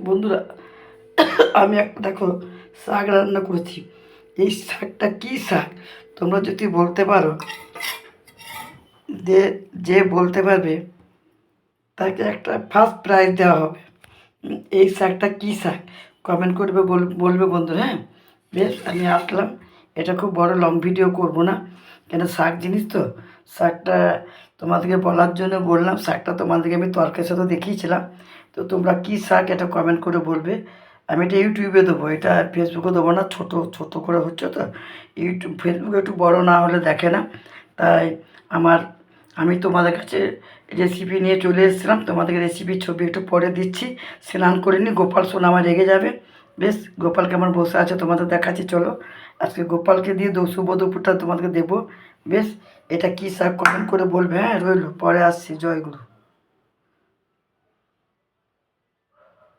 বন্ধুরা, আমি একটা দেখো শাক রান্না করেছি। এই শাকটা কী শাক তোমরা যদি বলতে পারো, যে যে বলতে পারবে তাকে একটা ফার্স্ট প্রাইজ দেওয়া হবে। এই শাকটা কী শাক কমেন্ট করবে, বলবে বন্ধুরা। হ্যাঁ, বেশ, আমি আসলাম। এটা খুব বড় লং ভিডিও করব না, কেন শাক জিনিস তো। শাকটা তোমাদেরকে বলার জন্য বললাম। শাকটা তোমাদেরকে আমি তরকারির সাথে দেখিয়েছিলাম। তো তোমরা কী শাক এটা কমেন্ট করে বলবে। আমি এটা ইউটিউবে দেবো, এটা ফেসবুকে দেবো না। ছোট ছোট করে হচ্ছে তো ইউটিউব, ফেসবুকে একটু বড় না হলে দেখে না। তাই আমার আমি তোমাদের কাছে রেসিপি নিয়ে চলে এসেছিলাম। তোমাদেরকে রেসিপির ছবি একটু পরে দিচ্ছি। স্নান করে নি, গোপাল সোনা আমার রেগে যাবে। বেশ, গোপাল কেমন বসে আছে তোমাদের দেখাচ্ছি। চলো, আজকে গোপালকে দিয়ে শুভ দুপুরটা তোমাদেরকে দেবো। বেশ, এটা কী শাক কমেন্ট করে বলবে। হ্যাঁ, রইলো, পরে আসছি। জয় গুরু।